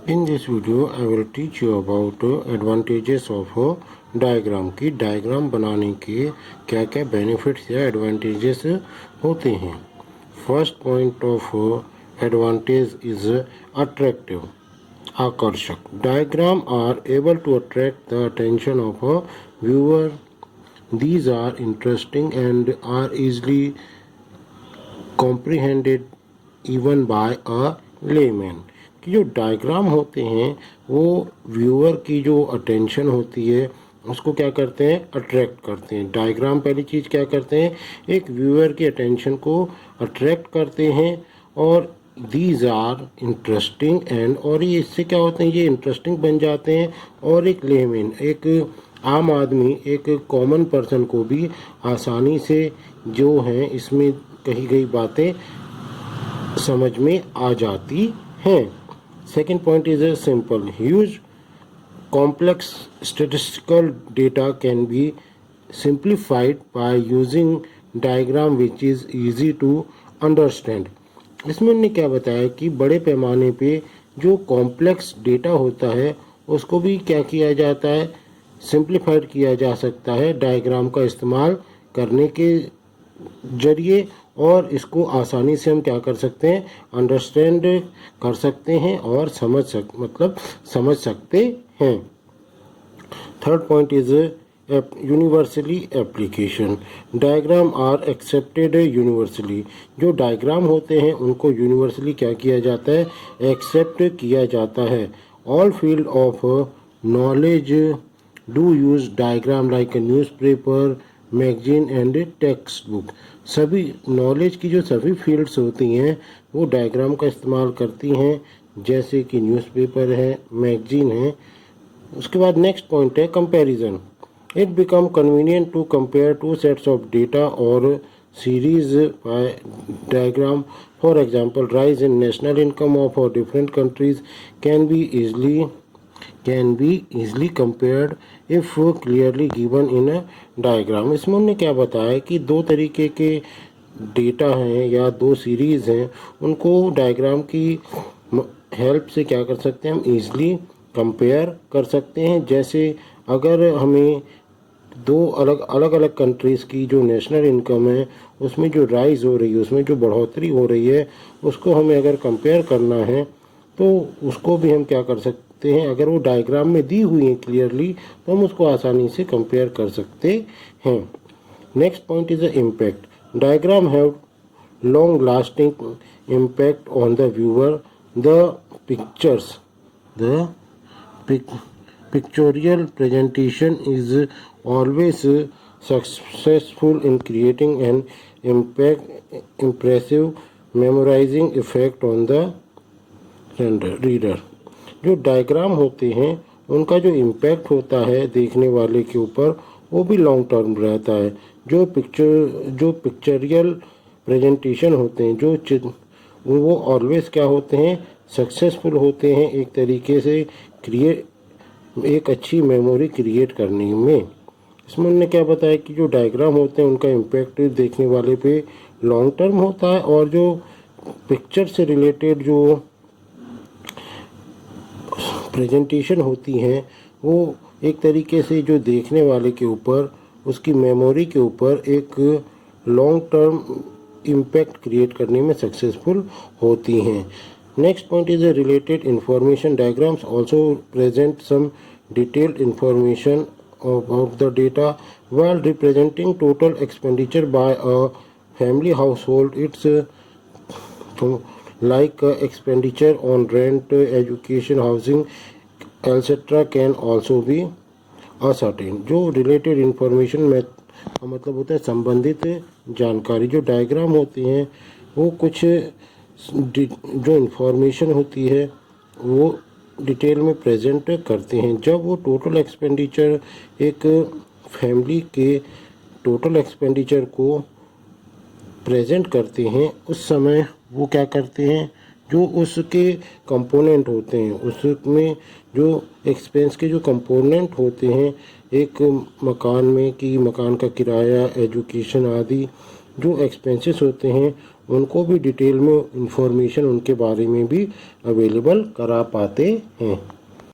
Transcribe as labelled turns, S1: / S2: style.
S1: In this video, I will teach you about advantages of diagram की diagram बनाने के क्या क्या बेनिफिट्स या एडवांटेजेस होते हैं। First point of advantage is attractive, आकर्षक। Diagram are able to attract the attention of a viewer. These are interesting and are easily comprehended even by a layman। कि जो डायग्राम होते हैं वो व्यूअर की जो अटेंशन होती है उसको क्या करते हैं, अट्रैक्ट करते हैं। डायग्राम पहली चीज़ क्या करते हैं, एक व्यूअर की अटेंशन को अट्रैक्ट करते हैं। और दीज आर इंटरेस्टिंग एंड, और ये इससे क्या होते हैं, ये इंटरेस्टिंग बन जाते हैं। और एक लेमैन, एक आम आदमी, एक कॉमन पर्सन को भी आसानी से जो हैं इसमें कही गई बातें समझ में आ जाती हैं। Second point is a simple, huge complex statistical data can be simplified by using diagram which is easy to understand। इसमें उन्होंने क्या बताया कि बड़े पैमाने पे जो कॉम्प्लेक्स डेटा होता है उसको भी क्या किया जाता है, सिंप्लीफाइड किया जा सकता है डायग्राम का इस्तेमाल करने के जरिए। और इसको आसानी से हम क्या कर सकते हैं, अंडरस्टैंड कर सकते हैं और समझ सकते हैं। Third point is universally application. Diagram are accepted universally. जो डायग्राम होते हैं उनको यूनिवर्सली क्या किया जाता है, एक्सेप्ट किया जाता है। All field of knowledge do use diagram like newspaper, magazine and text book. सभी नॉलेज की जो सभी फील्ड्स होती हैं वो डायग्राम का इस्तेमाल करती हैं, जैसे कि न्यूज़पेपर है, मैगजीन है। उसके बाद नेक्स्ट पॉइंट है comparison. It become convenient to compare two sets of data और series by diagram. For example, rise in national income of different countries can be easily compared if clearly given in a diagram। इसमें उन्होंने क्या बताया कि दो तरीके के data हैं या दो सीरीज़ हैं, उनको डायग्राम की हेल्प से क्या कर सकते हैं, हम ईज़िली कंपेयर कर सकते हैं। जैसे अगर हमें दो अलग अलग कंट्रीज़ की जो नेशनल इनकम है उसमें जो राइज़ हो रही है, उसमें जो बढ़ोतरी हो रही है, उसको हमें अगर कंपेयर करना है तो उसको भी हम क्या कर सकते हैं, अगर वो डायग्राम में दी हुई है क्लियरली तो हम उसको आसानी से कंपेयर कर सकते हैं। Next point is the impact. Diagram have long lasting impact on the viewer. The pictorial presentation is always successful in creating an impressive memorizing effect on the reader. जो डायग्राम होते हैं उनका जो इम्पैक्ट होता है देखने वाले के ऊपर वो भी लॉन्ग टर्म रहता है। जो पिक्चरियल प्रेजेंटेशन होते हैं वो ऑलवेज क्या होते हैं, सक्सेसफुल होते हैं एक तरीके से एक अच्छी मेमोरी क्रिएट करने में। इसमें उन्होंने क्या बताया कि जो डायग्राम होते हैं उनका इम्पैक्ट देखने वाले पे लॉन्ग टर्म होता है, और जो पिक्चर से रिलेटेड जो प्रेजेंटेशन होती हैं वो एक तरीके से जो देखने वाले के ऊपर, उसकी मेमोरी के ऊपर एक लॉन्ग टर्म इम्पैक्ट क्रिएट करने में सक्सेसफुल होती हैं। Next point is related information. Diagrams also present some detailed information about the data while representing total expenditure by a family household। It's like expenditure on rent, education, housing, etc. can also be ascertained। जो related information में मतलब होता है संबंधित जानकारी। जो diagram होती हैं वो कुछ जो इंफॉर्मेशन होती है वो डिटेल में प्रेजेंट करते हैं। जब वो टोटल एक्सपेंडिचर, एक फैमिली के टोटल एक्सपेंडिचर को प्रेजेंट करते हैं, उस समय वो क्या करते हैं, जो उसके कंपोनेंट होते हैं, उसमें जो एक्सपेंस के जो कंपोनेंट होते हैं एक मकान में, कि मकान का किराया, एजुकेशन आदि जो एक्सपेंसेस होते हैं उनको भी डिटेल में इंफॉर्मेशन उनके बारे में भी अवेलेबल करा पाते हैं।